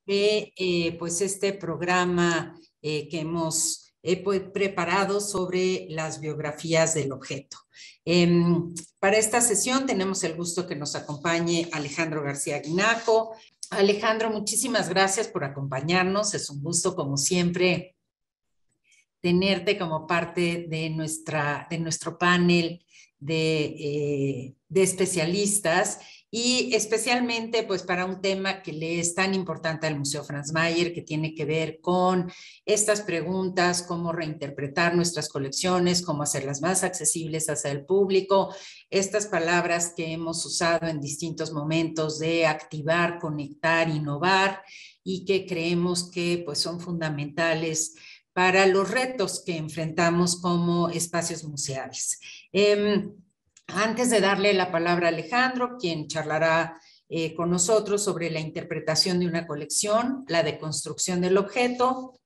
de pues este programa que hemos preparado sobre las biografías del objeto. Para esta sesión tenemos el gusto que nos acompañe Alejandro García Guinaco. Alejandro, muchísimas gracias por acompañarnos. Es un gusto, como siempre, tenerte como parte de nuestro panel de especialistas, y especialmente pues para un tema que le es tan importante al Museo Franz Mayer, que tiene que ver con estas preguntas: cómo reinterpretar nuestras colecciones, cómo hacerlas más accesibles hacia el público, estas palabras que hemos usado en distintos momentos de activar, conectar, innovar, y que creemos que pues son fundamentales para los retos que enfrentamos como espacios museales. Antes de darle la palabra a Alejandro, quien charlará con nosotros sobre la interpretación de una colección, la deconstrucción del objeto,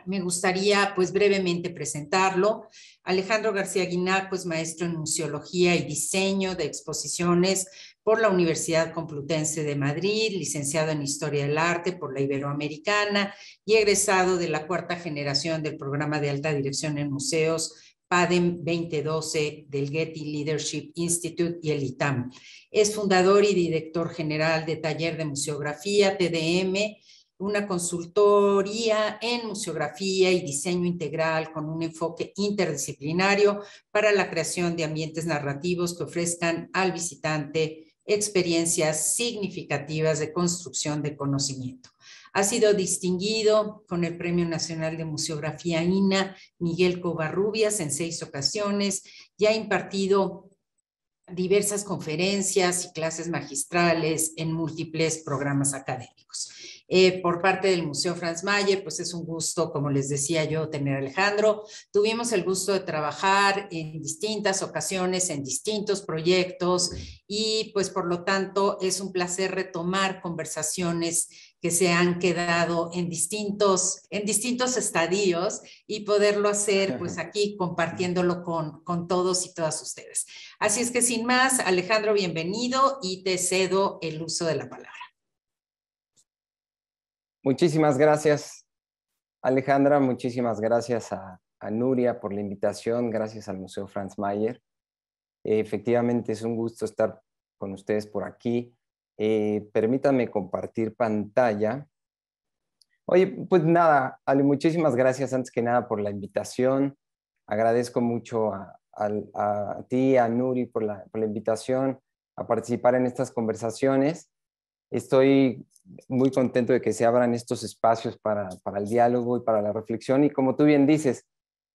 me gustaría pues brevemente presentarlo. Alejandro García Guinaco es maestro en museología y diseño de exposiciones por la Universidad Complutense de Madrid, licenciado en Historia del Arte por la Iberoamericana y egresado de la cuarta generación del programa de alta dirección en museos PADEM 2012 del Getty Leadership Institute y el ITAM. Es fundador y director general de Taller de Museografía, TDM, una consultoría en museografía y diseño integral con un enfoque interdisciplinario para la creación de ambientes narrativos que ofrezcan al visitante experiencias significativas de construcción de conocimiento. Ha sido distinguido con el Premio Nacional de Museografía INA Miguel Covarrubias en 6 ocasiones y ha impartido diversas conferencias y clases magistrales en múltiples programas académicos. Por parte del Museo Franz Mayer, pues es un gusto, como les decía yo, tener a Alejandro. Tuvimos el gusto de trabajar en distintas ocasiones, en distintos proyectos, y pues por lo tanto es un placer retomar conversaciones que se han quedado en distintos estadios y poderlo hacer pues aquí compartiéndolo con todos y todas ustedes. Así es que sin más, Alejandro, bienvenido y te cedo el uso de la palabra. Muchísimas gracias, Alejandra. Muchísimas gracias a Nuria por la invitación. Gracias al Museo Franz Mayer. Efectivamente es un gusto estar con ustedes por aquí. Permítanme compartir pantalla. Oye, pues nada, Ale, muchísimas gracias antes que nada por la invitación. Agradezco mucho a ti, a Nuri, por la invitación a participar en estas conversaciones. Estoy muy contento de que se abran estos espacios para el diálogo y para la reflexión, y como tú bien dices,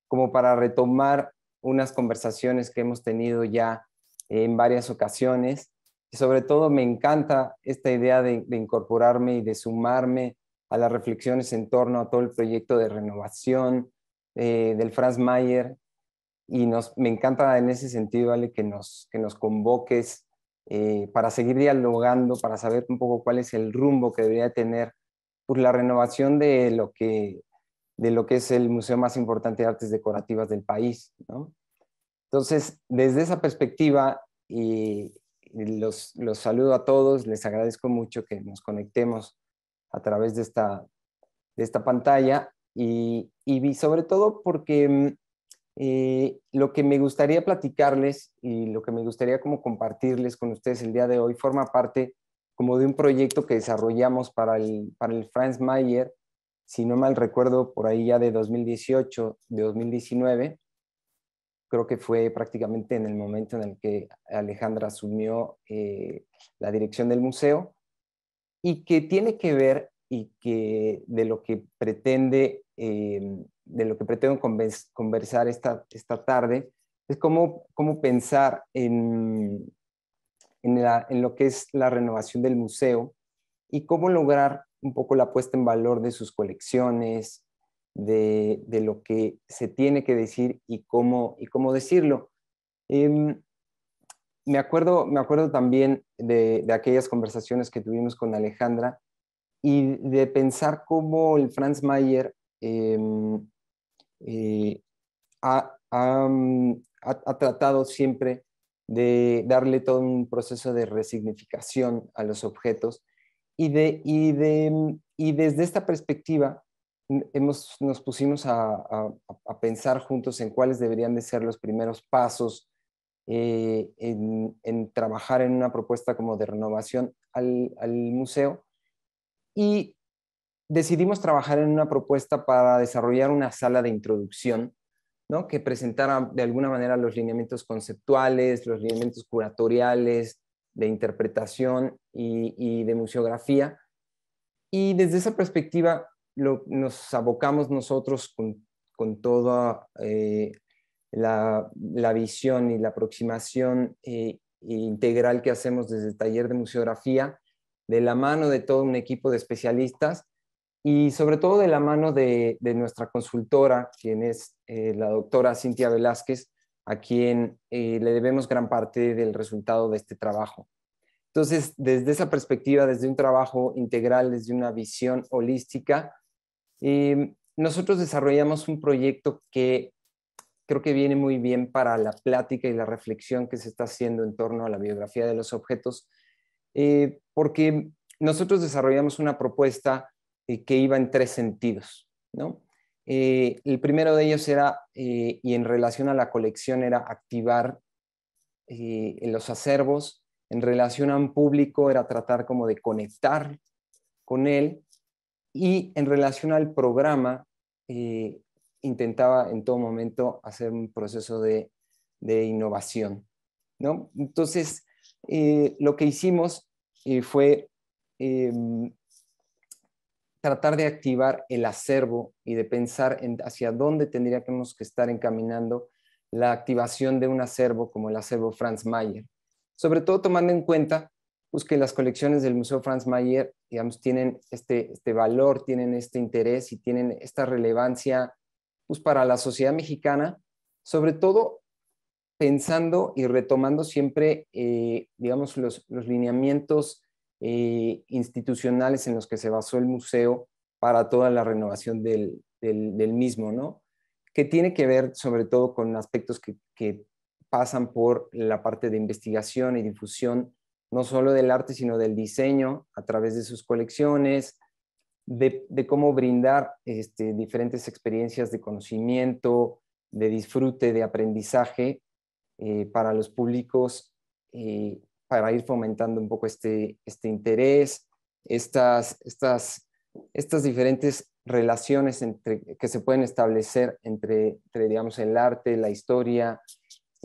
como para retomar unas conversaciones que hemos tenido ya en varias ocasiones. Y sobre todo me encanta esta idea de incorporarme y de sumarme a las reflexiones en torno a todo el proyecto de renovación del Franz Mayer, y me encanta en ese sentido, Ale, que nos convoques para seguir dialogando, para saber un poco cuál es el rumbo que debería tener pues, la renovación de lo que es el museo más importante de artes decorativas del país, ¿no? Entonces, desde esa perspectiva, los saludo a todos, les agradezco mucho que nos conectemos a través de esta pantalla, y sobre todo porque lo que me gustaría platicarles y lo que me gustaría como compartirles con ustedes el día de hoy forma parte como de un proyecto que desarrollamos para el Franz Mayer, si no mal recuerdo, por ahí ya de 2018, de 2019. Creo que fue prácticamente en el momento en el que Alejandra asumió la dirección del museo, y que tiene que ver y que de lo que pretendo conversar esta tarde es cómo pensar en lo que es la renovación del museo y cómo lograr un poco la puesta en valor de sus colecciones, de lo que se tiene que decir y cómo decirlo. Me acuerdo también de aquellas conversaciones que tuvimos con Alejandra y de pensar cómo el Franz Mayer ha tratado siempre de darle todo un proceso de resignificación a los objetos, Y desde esta perspectiva nos pusimos a pensar juntos en cuáles deberían de ser los primeros pasos en trabajar en una propuesta como de renovación al museo, y decidimos trabajar en una propuesta para desarrollar una sala de introducción, ¿no? Que presentara de alguna manera los lineamientos conceptuales, los lineamientos curatoriales, de interpretación y de museografía. Y desde esa perspectiva nos abocamos nosotros con toda la visión y la aproximación integral que hacemos desde el taller de museografía, de la mano de todo un equipo de especialistas y sobre todo de la mano de nuestra consultora, quien es la doctora Cintia Velázquez, a quien le debemos gran parte del resultado de este trabajo. Entonces, desde esa perspectiva, desde un trabajo integral, desde una visión holística, nosotros desarrollamos un proyecto que creo que viene muy bien para la plática y la reflexión que se está haciendo en torno a la biografía de los objetos, porque nosotros desarrollamos una propuesta que iba en tres sentidos, ¿no? El primero de ellos era, y en relación a la colección, era activar los acervos. En relación a un público era tratar como de conectar con él, y en relación al programa intentaba en todo momento hacer un proceso de innovación, ¿no? Entonces, lo que hicimos fue tratar de activar el acervo y de pensar hacia dónde tendríamos que estar encaminando la activación de un acervo como el acervo Franz Mayer. Sobre todo tomando en cuenta pues, que las colecciones del Museo Franz Mayer, digamos, tienen este valor, tienen este interés y tienen esta relevancia pues, para la sociedad mexicana, sobre todo pensando y retomando siempre, digamos, los lineamientos institucionales en los que se basó el museo para toda la renovación del mismo, ¿no? Que tiene que ver sobre todo con aspectos que pasan por la parte de investigación y difusión, no solo del arte, sino del diseño a través de sus colecciones, de cómo brindar diferentes experiencias de conocimiento, de disfrute, de aprendizaje para los públicos, para ir fomentando un poco este interés, estas diferentes relaciones que se pueden establecer entre, digamos, el arte, la historia,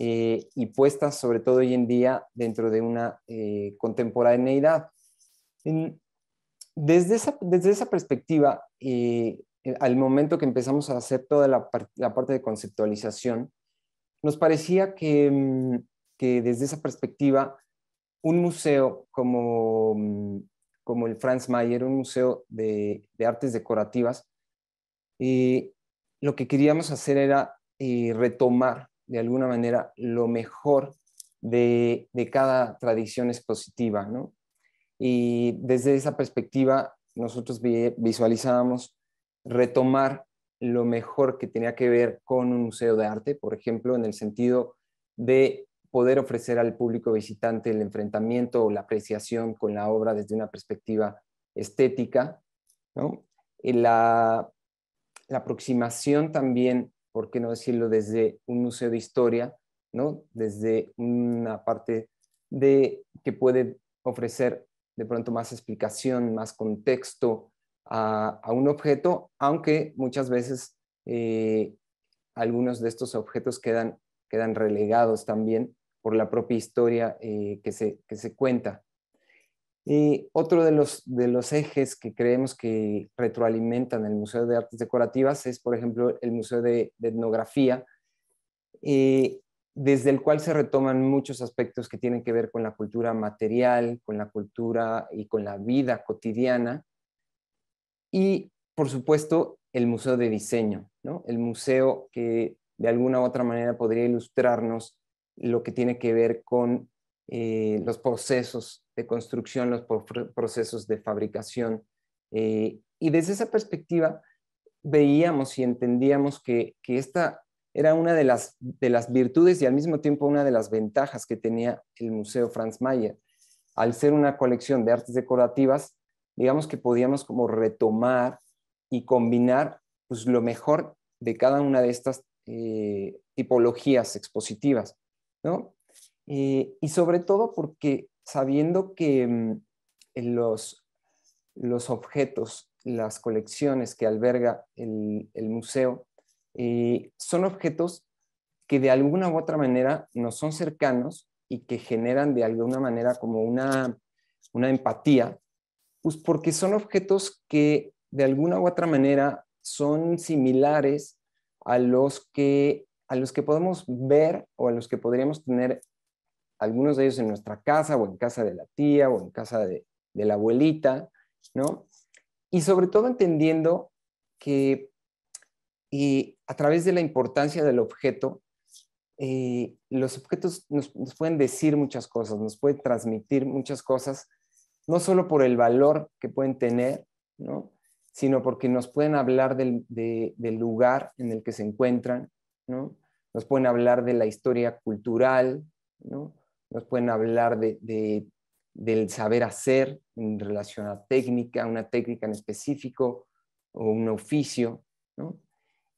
y puestas sobre todo hoy en día dentro de una contemporaneidad. Desde esa perspectiva, al momento que empezamos a hacer toda la parte de conceptualización, nos parecía que desde esa perspectiva, un museo como el Franz Mayer, un museo de artes decorativas, lo que queríamos hacer era retomar de alguna manera lo mejor de cada tradición expositiva, ¿no? Y desde esa perspectiva, nosotros visualizábamos retomar lo mejor que tenía que ver con un museo de arte, por ejemplo, en el sentido de poder ofrecer al público visitante el enfrentamiento o la apreciación con la obra desde una perspectiva estética, ¿no? Y la aproximación también, por qué no decirlo, desde un museo de historia, ¿no? Desde una parte que puede ofrecer de pronto más explicación, más contexto a un objeto, aunque muchas veces algunos de estos objetos quedan relegados también por la propia historia que se cuenta. Otro de los ejes que creemos que retroalimentan el Museo de Artes Decorativas es, por ejemplo, el Museo de Etnografía, desde el cual se retoman muchos aspectos que tienen que ver con la cultura material, con la cultura y con la vida cotidiana. Y, por supuesto, el Museo de Diseño, ¿no? El museo que de alguna u otra manera podría ilustrarnos lo que tiene que ver con los procesos de construcción, los procesos de fabricación. Y desde esa perspectiva veíamos y entendíamos que esta era una de las virtudes y al mismo tiempo una de las ventajas que tenía el Museo Franz Mayer. Al ser una colección de artes decorativas, digamos que podíamos como retomar y combinar pues, lo mejor de cada una de estas tipologías expositivas, ¿no? Y sobre todo porque sabiendo que los objetos, las colecciones que alberga el museo, son objetos que de alguna u otra manera nos son cercanos y que generan de alguna manera como una empatía, pues porque son objetos que de alguna u otra manera son similares a los que podemos ver o a los que podríamos tener algunos de ellos en nuestra casa o en casa de la tía o en casa de la abuelita, ¿no? Y sobre todo entendiendo que a través de la importancia del objeto, los objetos nos pueden decir muchas cosas, nos pueden transmitir muchas cosas, no solo por el valor que pueden tener, ¿no? Sino porque nos pueden hablar del lugar en el que se encuentran, ¿no? Nos pueden hablar de la historia cultural, ¿no? Nos pueden hablar del saber hacer en relación a técnica, una técnica en específico o un oficio, ¿no?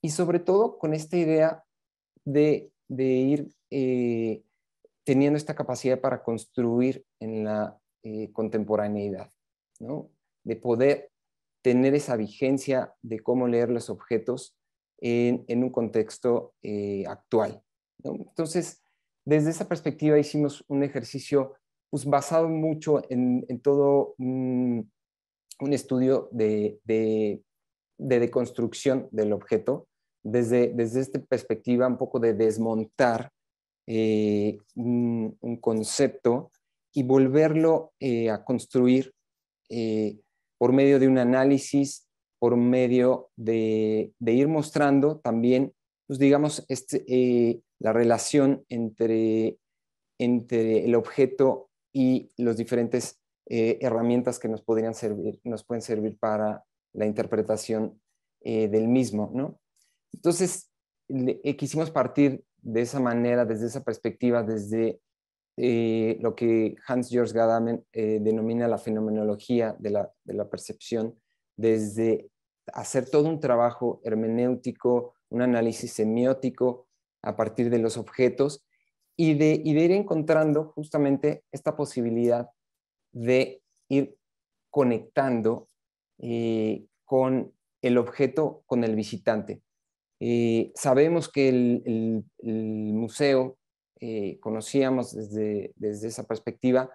Y sobre todo con esta idea de ir teniendo esta capacidad para construir en la contemporaneidad, ¿no? De poder tener esa vigencia de cómo leer los objetos en un contexto actual, ¿no? Entonces, desde esa perspectiva hicimos un ejercicio pues, basado mucho en todo un estudio de deconstrucción del objeto, desde esta perspectiva un poco de desmontar un concepto y volverlo a construir por medio de un análisis, por medio de ir mostrando también, pues digamos, la relación entre el objeto y los diferentes herramientas que nos pueden servir para la interpretación del mismo, ¿no? Entonces, quisimos partir de esa manera, desde esa perspectiva, desde lo que Hans-Georg Gadamer denomina la fenomenología de la percepción, desde hacer todo un trabajo hermenéutico, un análisis semiótico a partir de los objetos y de ir encontrando justamente esta posibilidad de ir conectando con el objeto, con el visitante. Sabemos que el museo, conocíamos desde esa perspectiva,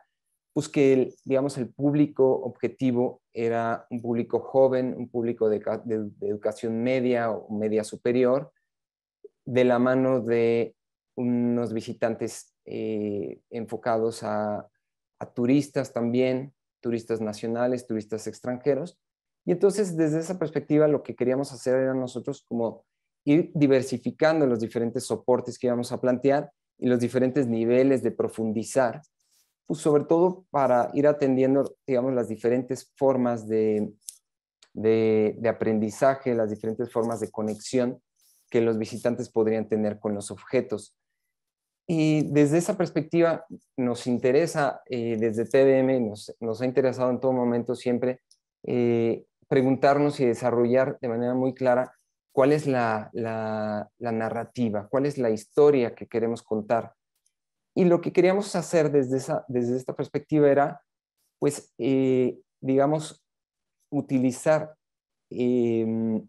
pues que digamos, el público objetivo era un público joven, un público de educación media o media superior, de la mano de unos visitantes enfocados a turistas también, turistas nacionales, turistas extranjeros. Y entonces, desde esa perspectiva, lo que queríamos hacer era nosotros como ir diversificando los diferentes soportes que íbamos a plantear y los diferentes niveles de profundizar, pues sobre todo para ir atendiendo, digamos, las diferentes formas de aprendizaje, las diferentes formas de conexión que los visitantes podrían tener con los objetos. Y desde esa perspectiva nos interesa, desde TDM, nos ha interesado en todo momento siempre preguntarnos y desarrollar de manera muy clara cuál es la narrativa, cuál es la historia que queremos contar. Y lo que queríamos hacer desde esta perspectiva era, pues, digamos, utilizar digamos,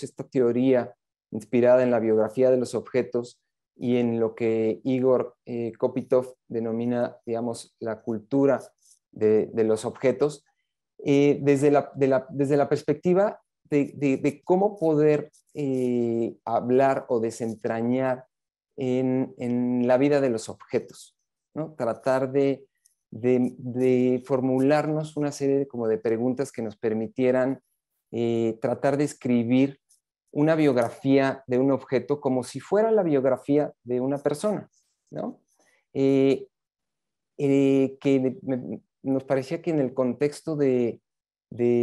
esta teoría inspirada en la biografía de los objetos y en lo que Igor Kopitov denomina, digamos, la cultura de los objetos, desde la perspectiva de cómo poder hablar o desentrañar en la vida de los objetos, ¿no? Tratar de formularnos una serie como de preguntas que nos permitieran tratar de escribir una biografía de un objeto como si fuera la biografía de una persona, ¿no? Que nos parecía que en el contexto de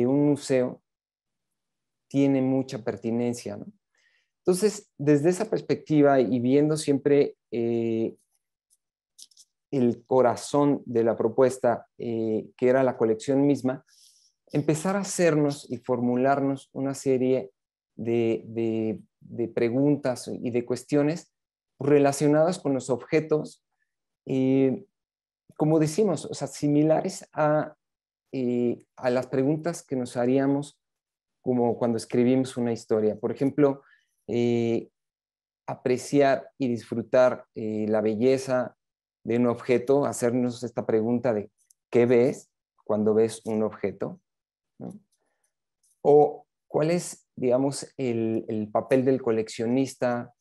un museo tiene mucha pertinencia, ¿no? Entonces, desde esa perspectiva y viendo siempre el corazón de la propuesta, que era la colección misma, empezar a hacernos y formularnos una serie de preguntas y de cuestiones relacionadas con los objetos, como decimos, o sea, similares a las preguntas que nos haríamos como cuando escribimos una historia. Por ejemplo, apreciar y disfrutar la belleza de un objeto, hacernos esta pregunta de ¿qué ves cuando ves un objeto? ¿No? O cuál es, digamos, el papel del coleccionista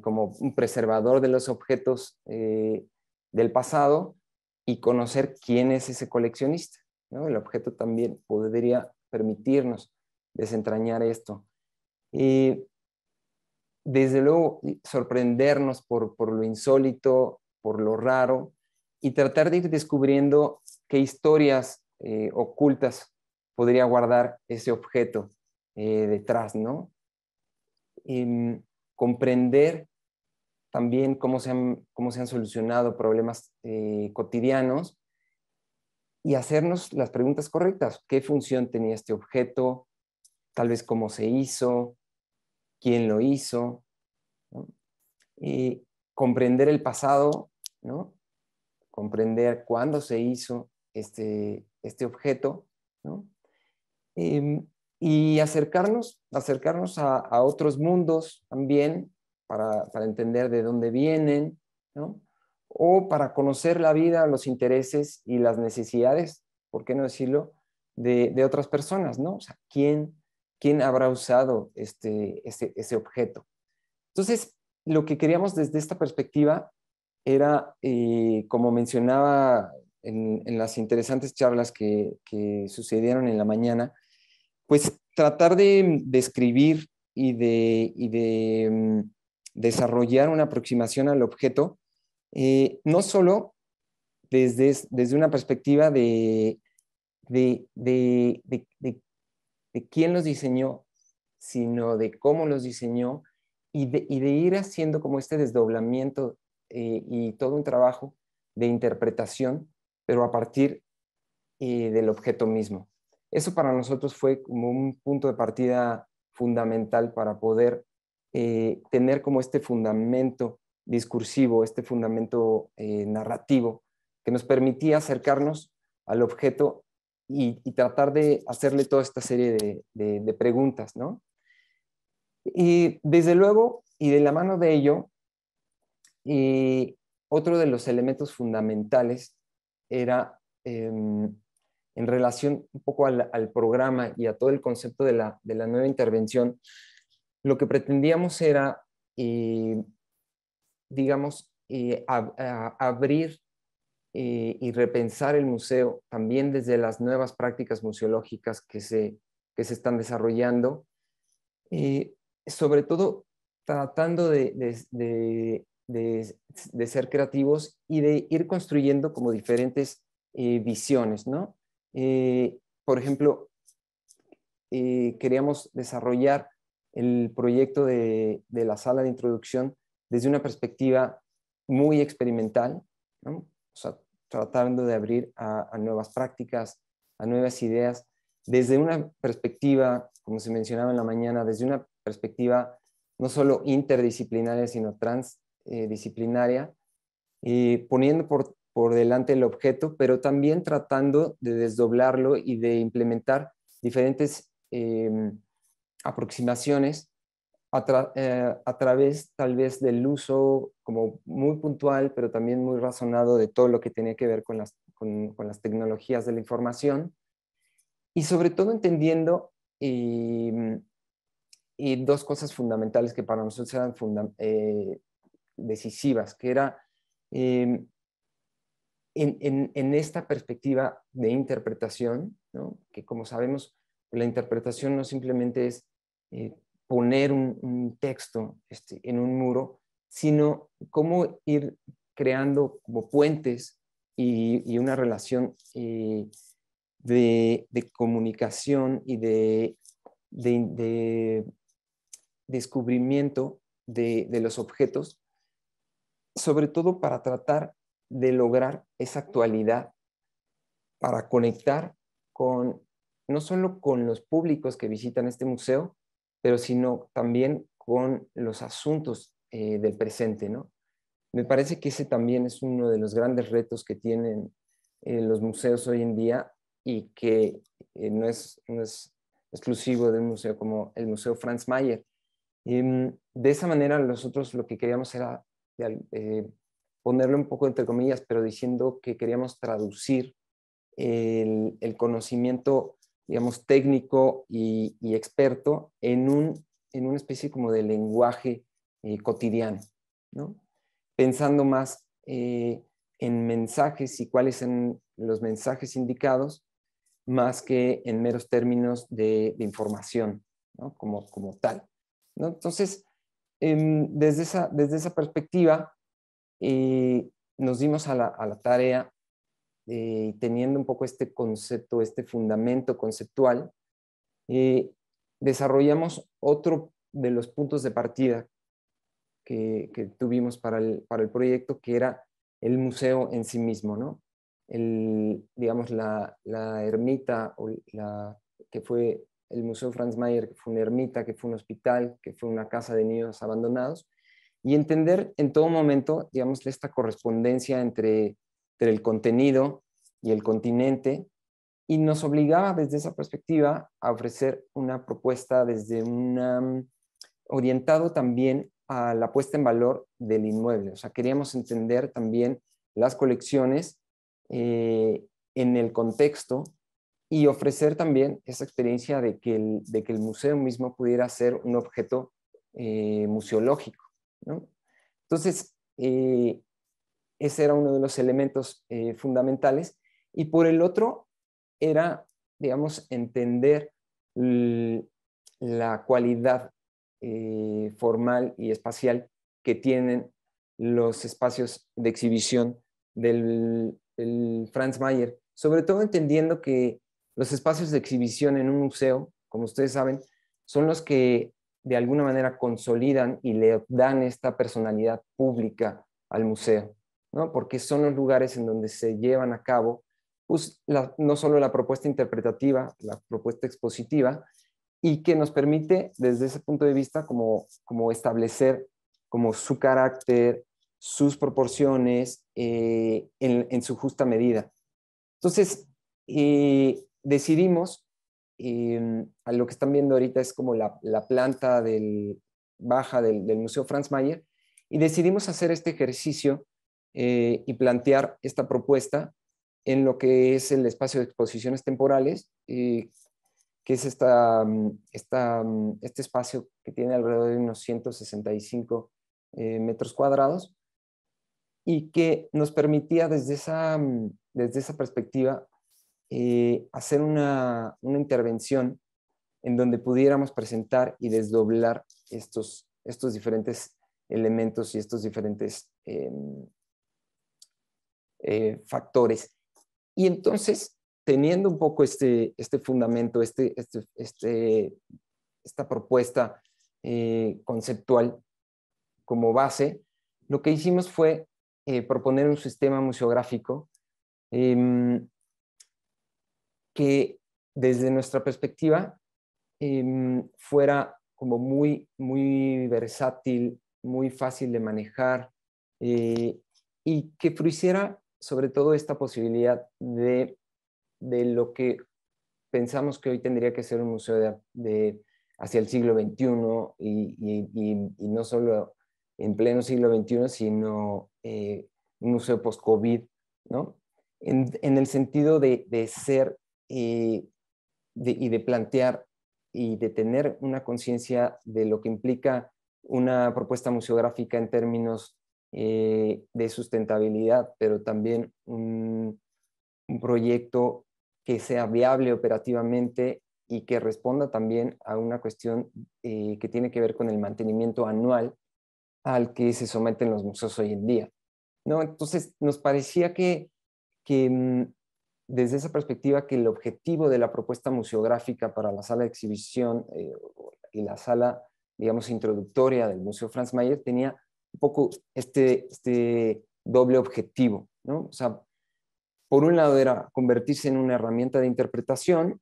como un preservador de los objetos del pasado, y conocer quién es ese coleccionista, ¿no? El objeto también podría permitirnos desentrañar esto. Desde luego, sorprendernos por lo insólito, por lo raro, y tratar de ir descubriendo qué historias ocultas podría guardar ese objeto detrás, ¿no? Comprender también cómo se han solucionado problemas cotidianos, y hacernos las preguntas correctas. ¿Qué función tenía este objeto? Tal vez cómo se hizo, quién lo hizo, ¿no? Y comprender el pasado, ¿no? Comprender cuándo se hizo este objeto, ¿no? Y acercarnos a otros mundos también para entender de dónde vienen, ¿no? O para conocer la vida, los intereses y las necesidades, ¿por qué no decirlo?, de otras personas, ¿no? O sea, ¿quién habrá usado ese objeto? Entonces, lo que queríamos desde esta perspectiva era, como mencionaba en las interesantes charlas que sucedieron en la mañana, pues tratar de escribir y de desarrollar una aproximación al objeto, no solo desde una perspectiva de quién los diseñó, sino de cómo los diseñó, y de ir haciendo como este desdoblamiento y todo un trabajo de interpretación, pero a partir del objeto mismo. Eso para nosotros fue como un punto de partida fundamental para poder tener como este fundamento discursivo, este fundamento narrativo, que nos permitía acercarnos al objeto y tratar de hacerle toda esta serie de preguntas, ¿no? Y desde luego, y de la mano de ello, otro de los elementos fundamentales era, en relación un poco al programa y a todo el concepto de la nueva intervención, lo que pretendíamos era, digamos, abrir y repensar el museo también desde las nuevas prácticas museológicas que se están desarrollando, sobre todo tratando de ser creativos y de ir construyendo como diferentes visiones, ¿no? Por ejemplo, queríamos desarrollar el proyecto de la sala de introducción desde una perspectiva muy experimental, ¿no? O sea, tratando de abrir a nuevas prácticas, a nuevas ideas, desde una perspectiva, como se mencionaba en la mañana, desde una perspectiva no solo interdisciplinaria, sino transdisciplinaria, poniendo por delante el objeto, pero también tratando de desdoblarlo y de implementar diferentes aproximaciones a través tal vez del uso como muy puntual, pero también muy razonado de todo lo que tenía que ver con las tecnologías de la información, y sobre todo entendiendo y dos cosas fundamentales que para nosotros eran decisivas, que era en esta perspectiva de interpretación, ¿no? Que como sabemos, la interpretación no simplemente es poner un texto en un muro, sino cómo ir creando como puentes y una relación de comunicación y de descubrimiento de los objetos, sobre todo para tratar de lograr esa actualidad para conectar con, no solo con los públicos que visitan este museo, pero sino también con los asuntos del presente, ¿no? Me parece que ese también es uno de los grandes retos que tienen los museos hoy en día y que no es exclusivo de un museo como el Museo Franz Mayer. De esa manera nosotros lo que queríamos era ponerlo un poco entre comillas, pero diciendo que queríamos traducir el conocimiento, digamos, técnico y experto en una especie como de lenguaje cotidiano, ¿no? Pensando más en mensajes y cuáles son los mensajes indicados, más que en meros términos de información, ¿no? Como tal, ¿no? Entonces, desde esa perspectiva, nos dimos a la tarea, teniendo un poco este concepto, este fundamento conceptual, desarrollamos otro de los puntos de partida que tuvimos para el proyecto, que era el museo en sí mismo, ¿no? Digamos, la ermita, que fue el Museo Franz Mayer, que fue una ermita, que fue un hospital, que fue una casa de niños abandonados, y entender en todo momento, digamos, esta correspondencia entre el contenido y el continente, y nos obligaba desde esa perspectiva a ofrecer una propuesta desde orientado también a la puesta en valor del inmueble. O sea, queríamos entender también las colecciones en el contexto y ofrecer también esa experiencia de que el museo mismo pudiera ser un objeto museológico, ¿no? Entonces, ese era uno de los elementos fundamentales. Y por el otro, era, digamos, entender la cualidad formal y espacial que tienen los espacios de exhibición del Franz Mayer, sobre todo entendiendo que los espacios de exhibición en un museo, como ustedes saben, son los que de alguna manera consolidan y le dan esta personalidad pública al museo, ¿no? Porque son los lugares en donde se llevan a cabo pues, no solo la propuesta interpretativa, la propuesta expositiva, y que nos permite desde ese punto de vista como establecer como su carácter, sus proporciones en su justa medida. Entonces, decidimos, a lo que están viendo ahorita es como la planta baja del Museo Franz Mayer, y decidimos hacer este ejercicio y plantear esta propuesta en lo que es el espacio de exposiciones temporales, que es este espacio que tiene alrededor de unos 165 metros cuadrados, y que nos permitía desde esa perspectiva hacer una intervención en donde pudiéramos presentar y desdoblar estos diferentes elementos y estos diferentes factores. Y entonces, teniendo un poco este fundamento, esta propuesta conceptual como base, lo que hicimos fue proponer un sistema museográfico que desde nuestra perspectiva fuera como muy, muy versátil, muy fácil de manejar, y que fruiciera sobre todo esta posibilidad de lo que pensamos que hoy tendría que ser un museo hacia el siglo XXI, y no solo en pleno siglo XXI, sino un museo post-COVID, ¿no? En el sentido de ser y de plantear y de tener una conciencia de lo que implica una propuesta museográfica en términos de sustentabilidad, pero también un proyecto que sea viable operativamente y que responda también a una cuestión que tiene que ver con el mantenimiento anual al que se someten los museos hoy en día, ¿no? Entonces, nos parecía que desde esa perspectiva, que el objetivo de la propuesta museográfica para la sala de exhibición y la sala, digamos, introductoria del Museo Franz Mayer tenía un poco este doble objetivo, ¿no? O sea, por un lado era convertirse en una herramienta de interpretación,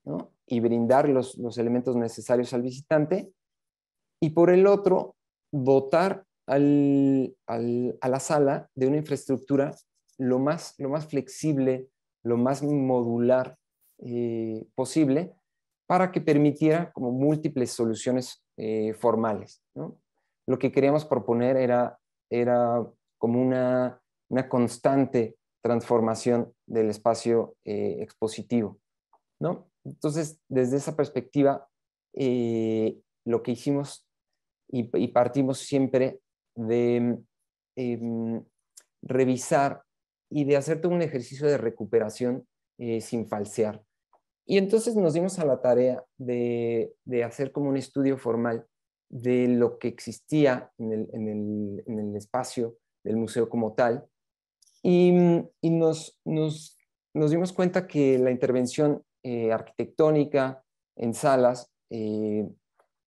¿no? Y brindar los elementos necesarios al visitante, y por el otro, dotar a la sala de una infraestructura lo más flexible, lo más modular posible, para que permitiera como múltiples soluciones formales, ¿no? Lo que queríamos proponer era como una constante transformación del espacio expositivo, ¿no? Entonces, desde esa perspectiva, lo que hicimos y partimos siempre de revisar y de hacer todo un ejercicio de recuperación sin falsear. Y entonces nos dimos a la tarea de hacer como un estudio formal de lo que existía en el espacio del museo como tal. Y nos dimos cuenta que la intervención arquitectónica en salas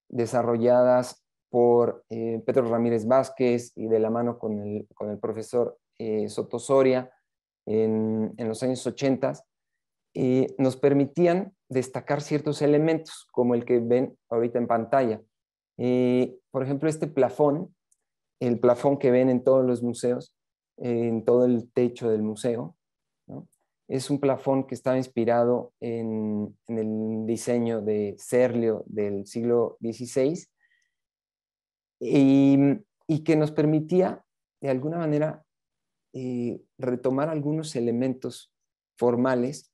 desarrolladas por Pedro Ramírez Vázquez y de la mano con el profesor Soto Soria en los años 80, nos permitían destacar ciertos elementos, como el que ven ahorita en pantalla. Por ejemplo, este plafón, el plafón que ven en todos los museos, en todo el techo del museo, ¿no? Es un plafón que estaba inspirado en el diseño de Serlio del siglo XVI, y que nos permitía, de alguna manera, retomar algunos elementos formales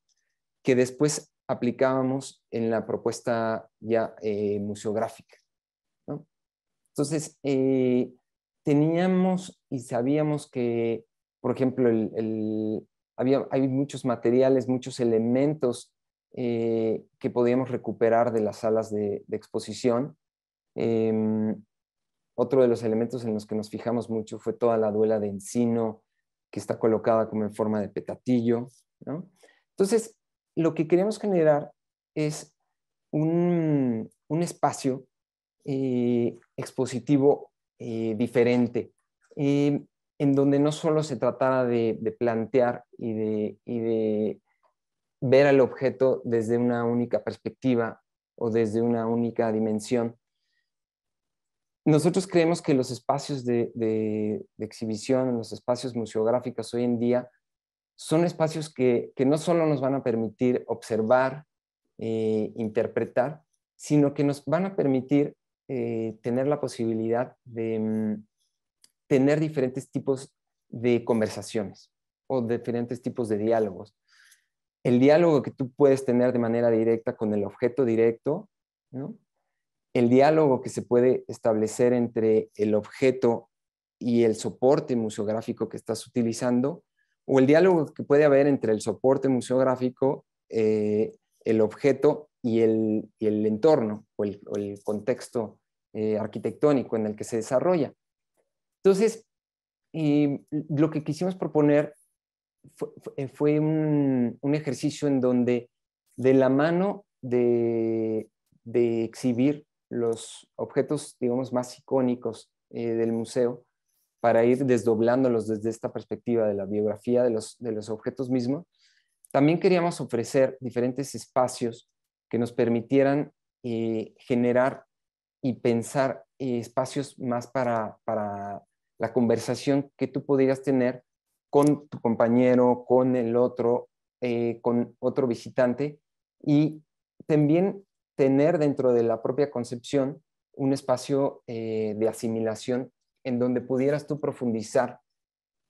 que después aplicábamos en la propuesta ya museográfica, ¿no? Entonces, teníamos y sabíamos que, por ejemplo, hay muchos materiales, muchos elementos que podíamos recuperar de las salas de exposición. Otro de los elementos en los que nos fijamos mucho fue toda la duela de encino, que está colocada como en forma de petatillo, ¿no? Entonces, lo que queremos generar es un espacio expositivo diferente, en donde no solo se tratara de plantear y de ver al objeto desde una única perspectiva o desde una única dimensión. Nosotros creemos que los espacios de exhibición, los espacios museográficos hoy en día, son espacios que no solo nos van a permitir observar, interpretar, sino que nos van a permitir tener la posibilidad de tener diferentes tipos de conversaciones o diferentes tipos de diálogos. El diálogo que tú puedes tener de manera directa con el objeto directo, ¿no? El diálogo que se puede establecer entre el objeto y el soporte museográfico que estás utilizando, o el diálogo que puede haber entre el soporte museográfico, el objeto y el entorno o el contexto arquitectónico en el que se desarrolla. Entonces, lo que quisimos proponer fue un ejercicio en donde, de la mano de exhibir los objetos, digamos, más icónicos del museo, para ir desdoblándolos desde esta perspectiva de la biografía de los objetos mismos, también queríamos ofrecer diferentes espacios que nos permitieran generar y pensar espacios más para la conversación que tú podrías tener con tu compañero, con el otro, con otro visitante, y también tener dentro de la propia concepción un espacio de asimilación en donde pudieras tú profundizar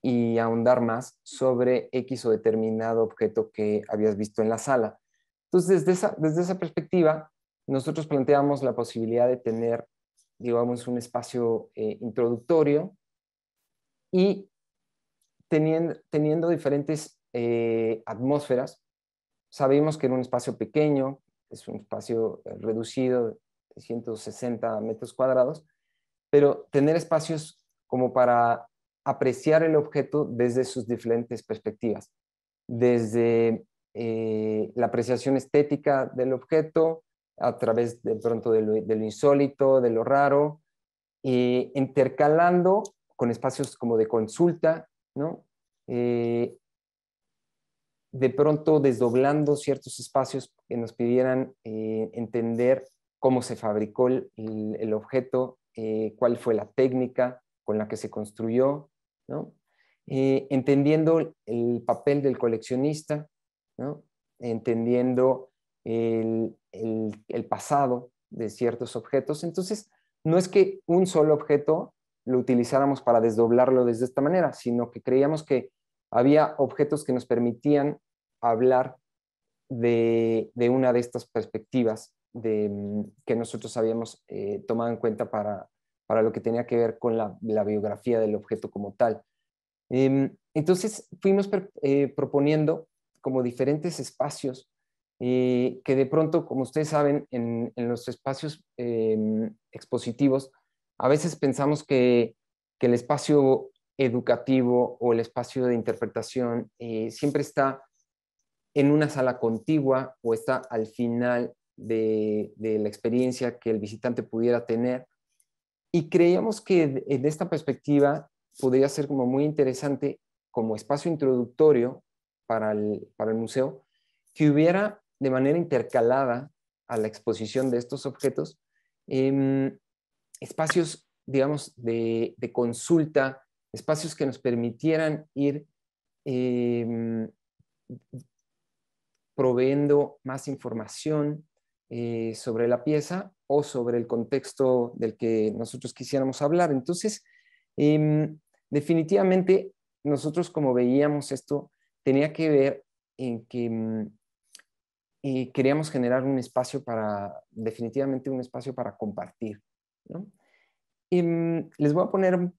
y ahondar más sobre X o determinado objeto que habías visto en la sala. Entonces, desde esa perspectiva, nosotros planteamos la posibilidad de tener, digamos, un espacio introductorio y teniendo diferentes atmósferas. Sabíamos que era un espacio pequeño, es un espacio reducido de 160 metros cuadrados, pero tener espacios como para apreciar el objeto desde sus diferentes perspectivas, desde la apreciación estética del objeto, a través de pronto de lo insólito, de lo raro, intercalando con espacios como de consulta, ¿no? de pronto desdoblando ciertos espacios que nos pidieran entender cómo se fabricó el objeto, cuál fue la técnica con la que se construyó, ¿no? Entendiendo el papel del coleccionista, ¿no? Entendiendo el pasado de ciertos objetos. Entonces, no es que un solo objeto lo utilizáramos para desdoblarlo desde esta manera, sino que creíamos que había objetos que nos permitían hablar de una de estas perspectivas que nosotros habíamos tomado en cuenta para lo que tenía que ver con la biografía del objeto como tal. Entonces fuimos proponiendo como diferentes espacios que de pronto, como ustedes saben, en los espacios expositivos, a veces pensamos que el espacio educativo o el espacio de interpretación siempre está en una sala contigua o está al final de la experiencia que el visitante pudiera tener. Y creíamos que en esta perspectiva podría ser como muy interesante como espacio introductorio para el museo, que hubiera de manera intercalada a la exposición de estos objetos espacios, digamos, de consulta, espacios que nos permitieran ir proveyendo más información sobre la pieza o sobre el contexto del que nosotros quisiéramos hablar. Entonces, definitivamente, nosotros como veíamos esto, tenía que ver en que queríamos generar un espacio definitivamente un espacio para compartir, ¿no? Les voy a poner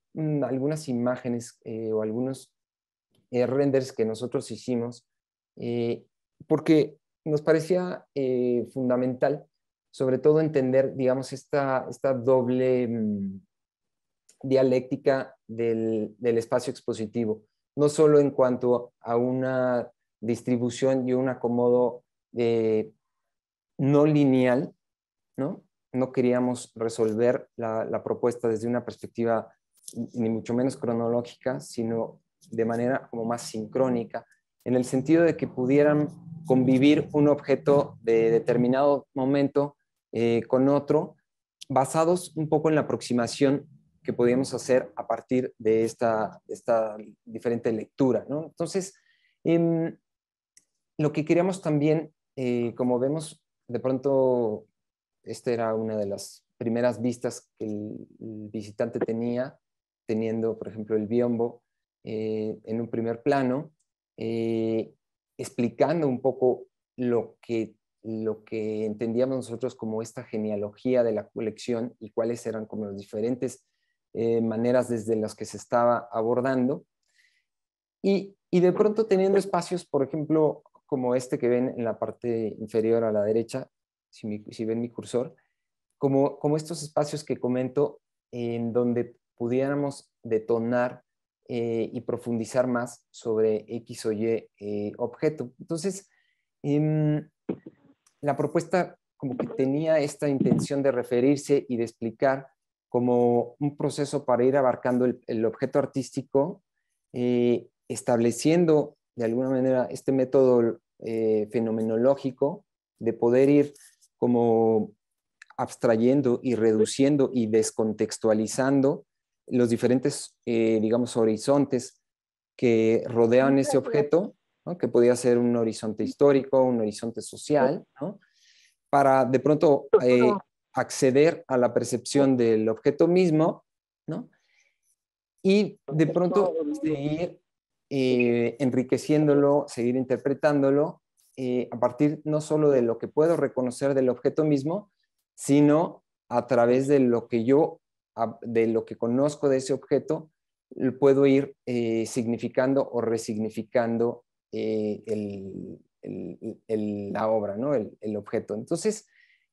algunas imágenes o algunos renders que nosotros hicimos, porque nos parecía fundamental, sobre todo entender, digamos, esta doble dialéctica del espacio expositivo, no solo en cuanto a una distribución y un acomodo no lineal, ¿no? No queríamos resolver la propuesta desde una perspectiva ni mucho menos cronológica, sino de manera como más sincrónica, en el sentido de que pudieran convivir un objeto de determinado momento con otro, basados un poco en la aproximación que podíamos hacer a partir de esta diferente lectura, ¿no? Entonces, lo que queríamos también, como vemos, de pronto, esta era una de las primeras vistas que el visitante tenía, teniendo, por ejemplo, el biombo en un primer plano, explicando un poco lo que entendíamos nosotros como esta genealogía de la colección y cuáles eran como las diferentes maneras desde las que se estaba abordando. Y de pronto teniendo espacios, por ejemplo, como este que ven en la parte inferior a la derecha, si ven mi cursor, como estos espacios que comento en donde pudiéramos detonar y profundizar más sobre X o Y objeto. Entonces, la propuesta como que tenía esta intención de referirse y de explicar como un proceso para ir abarcando el objeto artístico, estableciendo de alguna manera este método fenomenológico de poder ir como abstrayendo y reduciendo y descontextualizando los diferentes, digamos, horizontes que rodean ese objeto, ¿no? Que podía ser un horizonte histórico, un horizonte social, ¿no? Para de pronto acceder a la percepción del objeto mismo, ¿no? Y de pronto seguir enriqueciéndolo, seguir interpretándolo a partir no solo de lo que puedo reconocer del objeto mismo, sino a través de lo que de lo que conozco de ese objeto, puedo ir significando o resignificando la obra, ¿no? El objeto. Entonces,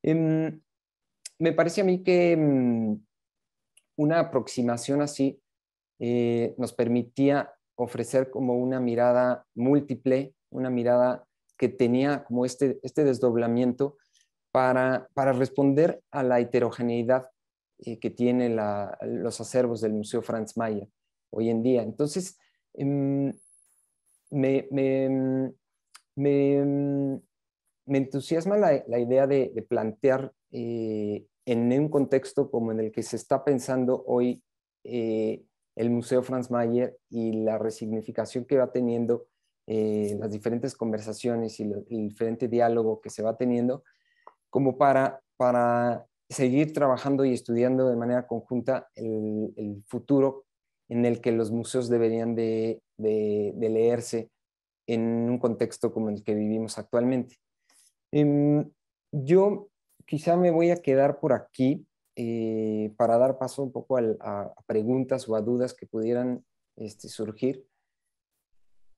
me parece a mí que una aproximación así nos permitía ofrecer como una mirada múltiple, una mirada que tenía como este desdoblamiento para responder a la heterogeneidad que tienen los acervos del Museo Franz Mayer hoy en día. Entonces, me, me, me, me entusiasma la idea de plantear en un contexto como en el que se está pensando hoy el Museo Franz Mayer y la resignificación que va teniendo, las diferentes conversaciones y el diferente diálogo que se va teniendo, como para seguir trabajando y estudiando de manera conjunta el futuro en el que los museos deberían de leerse en un contexto como el que vivimos actualmente. Yo quizá me voy a quedar por aquí para dar paso un poco a preguntas o a dudas que pudieran surgir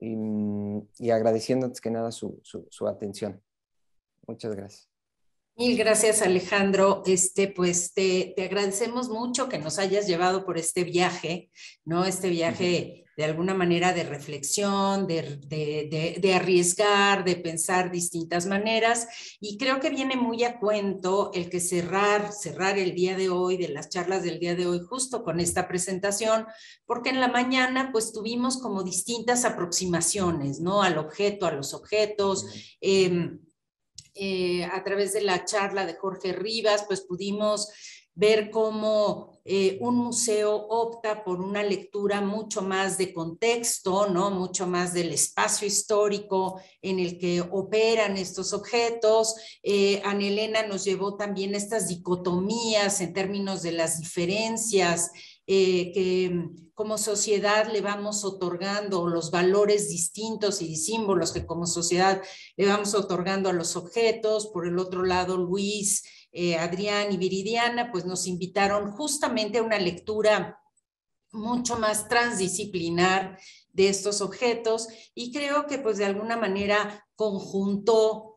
y agradeciendo antes que nada su atención. Muchas gracias. Mil gracias, Alejandro. Pues te agradecemos mucho que nos hayas llevado por este viaje, ¿no? Este viaje de alguna manera de reflexión, de arriesgar, de pensar distintas maneras. Y creo que viene muy a cuento el que cerrar el día de hoy, de las charlas del día de hoy, justo con esta presentación, porque en la mañana pues tuvimos como distintas aproximaciones, ¿no? Al objeto, a los objetos. A través de la charla de Jorge Rivas, pues pudimos ver cómo un museo opta por una lectura mucho más de contexto, ¿no? Mucho más del espacio histórico en el que operan estos objetos. Ana Elena nos llevó también estas dicotomías en términos de las diferencias que como sociedad le vamos otorgando, los valores distintos y símbolos que como sociedad le vamos otorgando a los objetos. Por el otro lado, Luis, Adrián y Viridiana, pues nos invitaron justamente a una lectura mucho más transdisciplinar de estos objetos, y creo que pues de alguna manera conjuntó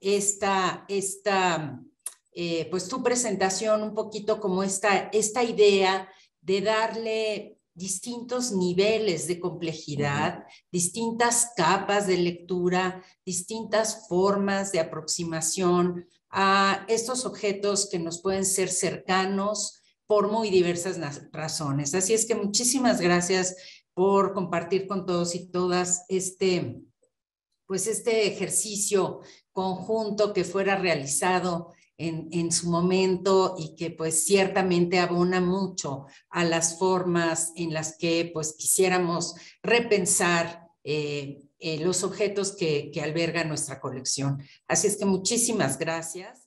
pues tu presentación un poquito como esta idea de darle distintos niveles de complejidad, distintas capas de lectura, distintas formas de aproximación a estos objetos que nos pueden ser cercanos por muy diversas razones. Así es que muchísimas gracias por compartir con todos y todas pues este ejercicio conjunto que fuera realizado en su momento y que pues ciertamente abona mucho a las formas en las que pues quisiéramos repensar los objetos que alberga nuestra colección. Así es que muchísimas gracias.